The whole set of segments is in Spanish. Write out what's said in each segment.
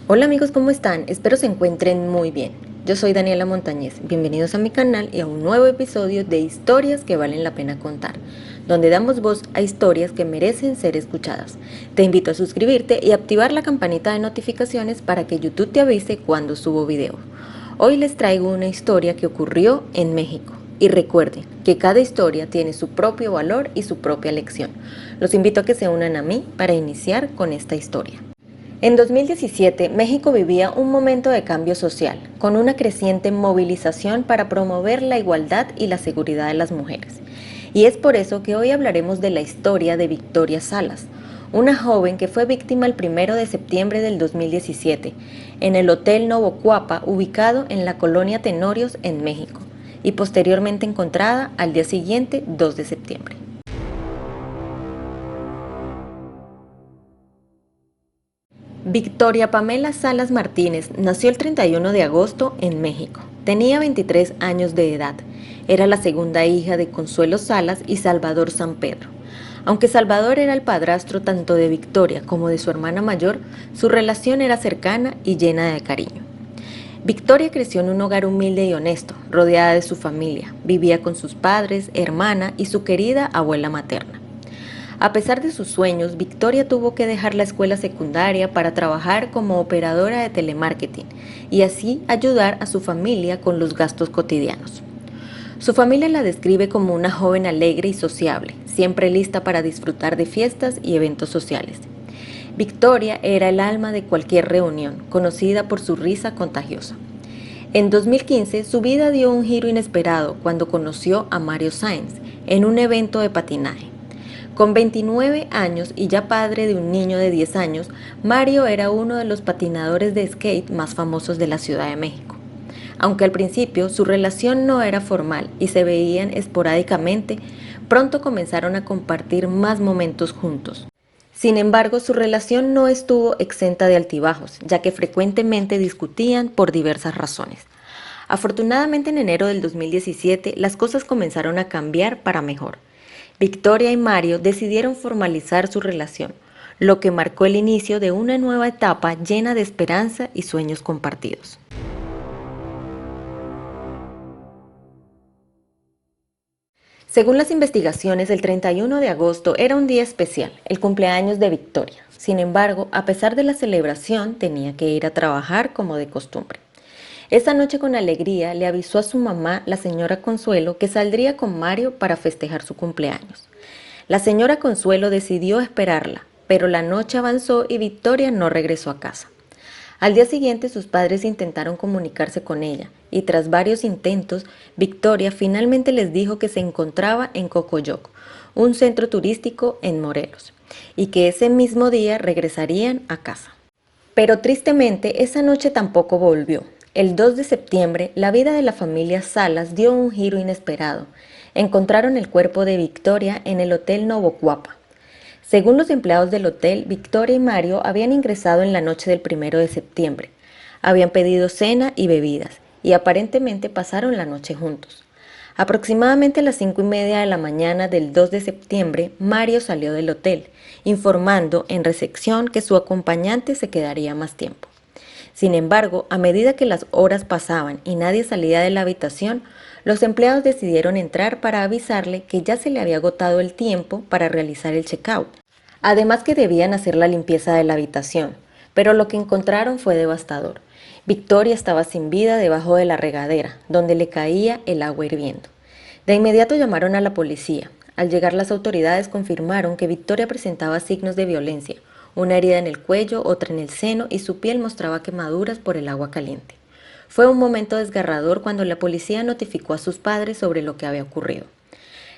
Hola amigos, ¿cómo están? Espero se encuentren muy bien. Yo soy Daniela Montañez. Bienvenidos a mi canal y a un nuevo episodio de Historias que valen la pena contar, donde damos voz a historias que merecen ser escuchadas. Te invito a suscribirte y activar la campanita de notificaciones para que YouTube te avise cuando subo video. Hoy les traigo una historia que ocurrió en México. Y recuerden que cada historia tiene su propio valor y su propia lección. Los invito a que se unan a mí para iniciar con esta historia. En 2017, México vivía un momento de cambio social, con una creciente movilización para promover la igualdad y la seguridad de las mujeres. Y es por eso que hoy hablaremos de la historia de Victoria Salas, una joven que fue víctima el 1 de septiembre del 2017, en el Hotel Novocuapa, ubicado en la colonia Tenorios, en México, y posteriormente encontrada al día siguiente, 2 de septiembre. Victoria Pamela Salas Martínez nació el 31 de agosto en México. Tenía 23 años de edad. Era la segunda hija de Consuelo Salas y Salvador San Pedro. Aunque Salvador era el padrastro tanto de Victoria como de su hermana mayor, su relación era cercana y llena de cariño. Victoria creció en un hogar humilde y honesto, rodeada de su familia. Vivía con sus padres, hermana y su querida abuela materna. A pesar de sus sueños, Victoria tuvo que dejar la escuela secundaria para trabajar como operadora de telemarketing y así ayudar a su familia con los gastos cotidianos. Su familia la describe como una joven alegre y sociable, siempre lista para disfrutar de fiestas y eventos sociales. Victoria era el alma de cualquier reunión, conocida por su risa contagiosa. En 2015, su vida dio un giro inesperado cuando conoció a Mario Sáenz en un evento de patinaje. Con 29 años y ya padre de un niño de 10 años, Mario era uno de los patinadores de skate más famosos de la Ciudad de México. Aunque al principio su relación no era formal y se veían esporádicamente, pronto comenzaron a compartir más momentos juntos. Sin embargo, su relación no estuvo exenta de altibajos, ya que frecuentemente discutían por diversas razones. Afortunadamente, en enero del 2017, las cosas comenzaron a cambiar para mejor. Victoria y Mario decidieron formalizar su relación, lo que marcó el inicio de una nueva etapa llena de esperanza y sueños compartidos. Según las investigaciones, el 31 de agosto era un día especial, el cumpleaños de Victoria. Sin embargo, a pesar de la celebración, tenía que ir a trabajar como de costumbre. Esa noche con alegría le avisó a su mamá, la señora Consuelo, que saldría con Mario para festejar su cumpleaños. La señora Consuelo decidió esperarla, pero la noche avanzó y Victoria no regresó a casa. Al día siguiente sus padres intentaron comunicarse con ella y tras varios intentos, Victoria finalmente les dijo que se encontraba en Cocoyoc, un centro turístico en Morelos, y que ese mismo día regresarían a casa. Pero tristemente esa noche tampoco volvió. El 2 de septiembre, la vida de la familia Salas dio un giro inesperado. Encontraron el cuerpo de Victoria en el Hotel Novocuapa. Según los empleados del hotel, Victoria y Mario habían ingresado en la noche del 1 de septiembre. Habían pedido cena y bebidas y aparentemente pasaron la noche juntos. Aproximadamente a las 5:30 de la mañana del 2 de septiembre, Mario salió del hotel, informando en recepción que su acompañante se quedaría más tiempo. Sin embargo, a medida que las horas pasaban y nadie salía de la habitación, los empleados decidieron entrar para avisarle que ya se le había agotado el tiempo para realizar el check-out. Además que debían hacer la limpieza de la habitación, pero lo que encontraron fue devastador. Victoria estaba sin vida debajo de la regadera, donde le caía el agua hirviendo. De inmediato llamaron a la policía. Al llegar las autoridades confirmaron que Victoria presentaba signos de violencia, una herida en el cuello, otra en el seno y su piel mostraba quemaduras por el agua caliente. Fue un momento desgarrador cuando la policía notificó a sus padres sobre lo que había ocurrido.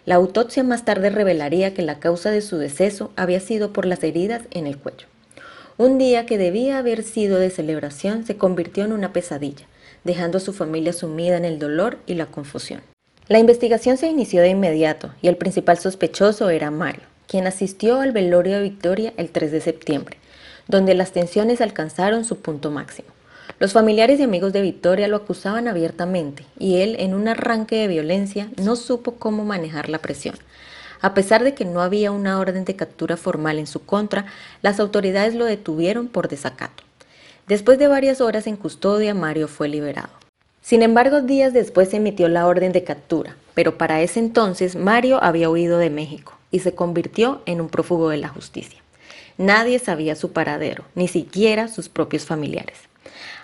La autopsia más tarde revelaría que la causa de su deceso había sido por las heridas en el cuello. Un día que debía haber sido de celebración se convirtió en una pesadilla, dejando a su familia sumida en el dolor y la confusión. La investigación se inició de inmediato y el principal sospechoso era Mario, quien asistió al velorio de Victoria el 3 de septiembre, donde las tensiones alcanzaron su punto máximo. Los familiares y amigos de Victoria lo acusaban abiertamente y él, en un arranque de violencia, no supo cómo manejar la presión. A pesar de que no había una orden de captura formal en su contra, las autoridades lo detuvieron por desacato. Después de varias horas en custodia, Mario fue liberado. Sin embargo, días después se emitió la orden de captura, pero para ese entonces Mario había huido de México y se convirtió en un prófugo de la justicia. Nadie sabía su paradero, ni siquiera sus propios familiares.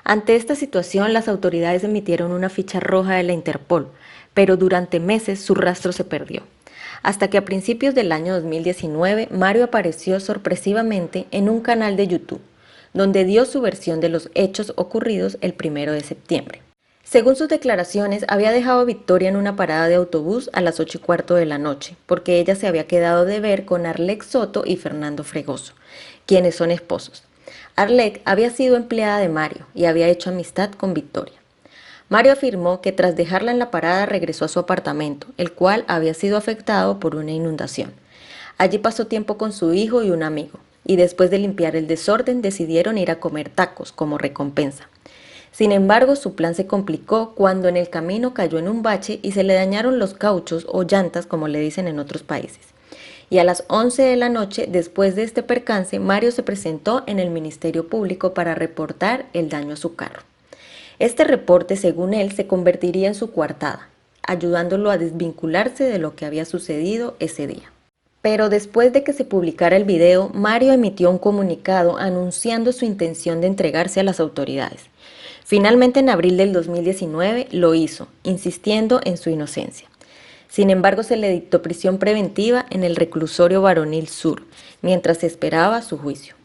Ante esta situación, las autoridades emitieron una ficha roja de la Interpol, pero durante meses su rastro se perdió. Hasta que a principios del año 2019, Mario apareció sorpresivamente en un canal de YouTube, donde dio su versión de los hechos ocurridos el 1 de septiembre. Según sus declaraciones, había dejado a Victoria en una parada de autobús a las 8:15 de la noche, porque ella se había quedado de ver con Arlette Soto y Fernando Fregoso, quienes son esposos. Arlette había sido empleada de Mario y había hecho amistad con Victoria. Mario afirmó que tras dejarla en la parada regresó a su apartamento, el cual había sido afectado por una inundación. Allí pasó tiempo con su hijo y un amigo, y después de limpiar el desorden decidieron ir a comer tacos como recompensa. Sin embargo, su plan se complicó cuando en el camino cayó en un bache y se le dañaron los cauchos o llantas, como le dicen en otros países. Y a las 11 de la noche, después de este percance, Mario se presentó en el Ministerio Público para reportar el daño a su carro. Este reporte, según él, se convertiría en su coartada, ayudándolo a desvincularse de lo que había sucedido ese día. Pero después de que se publicara el video, Mario emitió un comunicado anunciando su intención de entregarse a las autoridades. Finalmente, en abril del 2019, lo hizo, insistiendo en su inocencia. Sin embargo, se le dictó prisión preventiva en el reclusorio Varonil Sur, mientras se esperaba su juicio.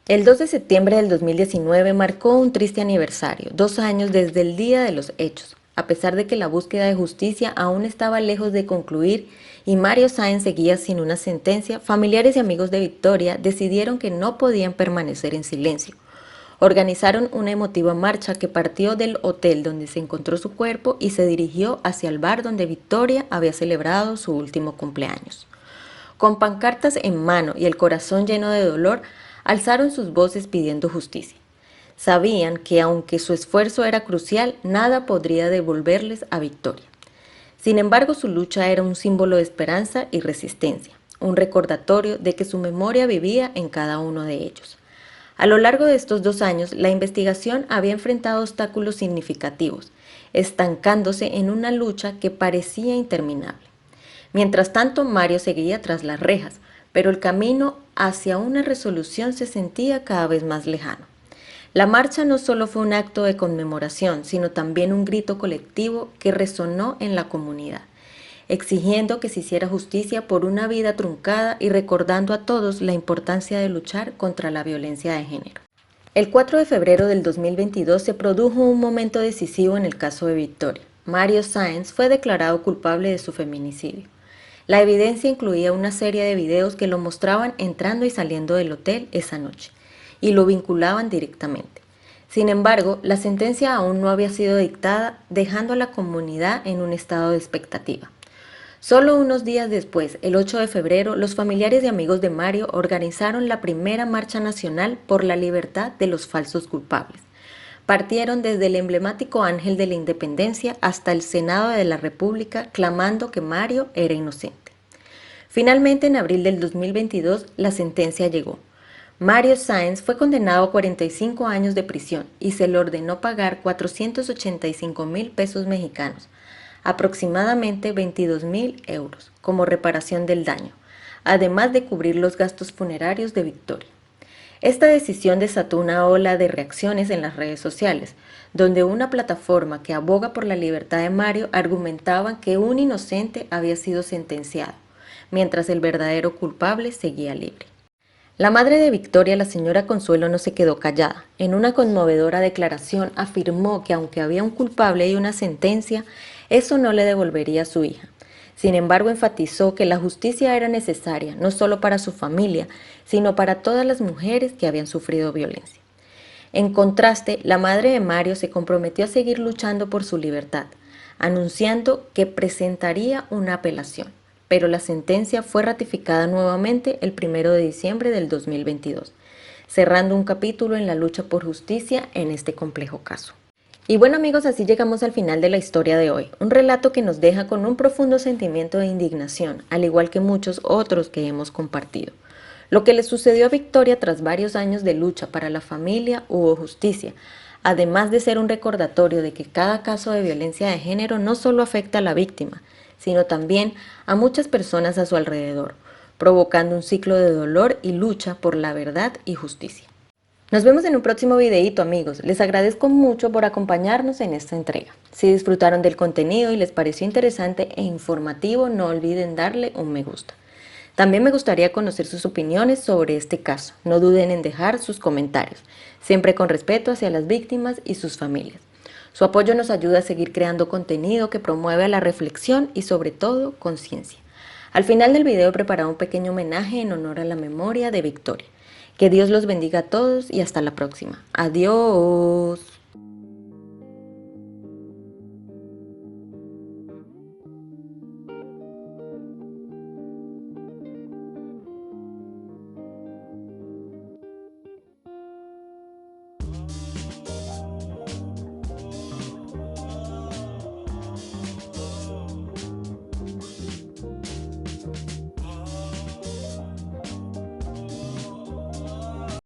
El 2 de septiembre del 2019 marcó un triste aniversario, 2 años desde el día de los hechos, a pesar de que la búsqueda de justicia aún estaba lejos de concluir y Mario Sáenz seguía sin una sentencia. Familiares y amigos de Victoria decidieron que no podían permanecer en silencio. Organizaron una emotiva marcha que partió del hotel donde se encontró su cuerpo y se dirigió hacia el bar donde Victoria había celebrado su último cumpleaños. Con pancartas en mano y el corazón lleno de dolor, alzaron sus voces pidiendo justicia. Sabían que aunque su esfuerzo era crucial, nada podría devolverles a Victoria. Sin embargo, su lucha era un símbolo de esperanza y resistencia, un recordatorio de que su memoria vivía en cada uno de ellos. A lo largo de estos 2 años, la investigación había enfrentado obstáculos significativos, estancándose en una lucha que parecía interminable. Mientras tanto, Mario seguía tras las rejas, pero el camino hacia una resolución se sentía cada vez más lejano. La marcha no solo fue un acto de conmemoración, sino también un grito colectivo que resonó en la comunidad, exigiendo que se hiciera justicia por una vida truncada y recordando a todos la importancia de luchar contra la violencia de género. El 4 de febrero del 2022 se produjo un momento decisivo en el caso de Victoria. Mario Sáenz fue declarado culpable de su feminicidio. La evidencia incluía una serie de videos que lo mostraban entrando y saliendo del hotel esa noche, y lo vinculaban directamente. Sin embargo, la sentencia aún no había sido dictada, dejando a la comunidad en un estado de expectativa. Solo unos días después, el 8 de febrero, los familiares y amigos de Mario organizaron la primera marcha nacional por la libertad de los falsos culpables. Partieron desde el emblemático Ángel de la Independencia hasta el Senado de la República, clamando que Mario era inocente. Finalmente, en abril del 2022, la sentencia llegó. Mario Sáenz fue condenado a 45 años de prisión y se le ordenó pagar 485,000 pesos mexicanos, aproximadamente 22,000 euros, como reparación del daño, además de cubrir los gastos funerarios de Victoria. Esta decisión desató una ola de reacciones en las redes sociales, donde una plataforma que aboga por la libertad de Mario argumentaba que un inocente había sido sentenciado, mientras el verdadero culpable seguía libre. La madre de Victoria, la señora Consuelo, no se quedó callada. En una conmovedora declaración afirmó que aunque había un culpable y una sentencia, eso no le devolvería a su hija. Sin embargo, enfatizó que la justicia era necesaria, no solo para su familia, sino para todas las mujeres que habían sufrido violencia. En contraste, la madre de Mario se comprometió a seguir luchando por su libertad, anunciando que presentaría una apelación, pero la sentencia fue ratificada nuevamente el 1 de diciembre del 2022, cerrando un capítulo en la lucha por justicia en este complejo caso. Y bueno amigos, así llegamos al final de la historia de hoy, un relato que nos deja con un profundo sentimiento de indignación, al igual que muchos otros que hemos compartido. Lo que le sucedió a Victoria tras varios años de lucha para la familia hubo justicia, además de ser un recordatorio de que cada caso de violencia de género no solo afecta a la víctima, sino también a muchas personas a su alrededor, provocando un ciclo de dolor y lucha por la verdad y justicia. Nos vemos en un próximo videito, amigos. Les agradezco mucho por acompañarnos en esta entrega. Si disfrutaron del contenido y les pareció interesante e informativo, no olviden darle un me gusta. También me gustaría conocer sus opiniones sobre este caso. No duden en dejar sus comentarios, siempre con respeto hacia las víctimas y sus familias. Su apoyo nos ayuda a seguir creando contenido que promueve la reflexión y sobre todo conciencia. Al final del video he preparado un pequeño homenaje en honor a la memoria de Victoria. Que Dios los bendiga a todos y hasta la próxima. Adiós.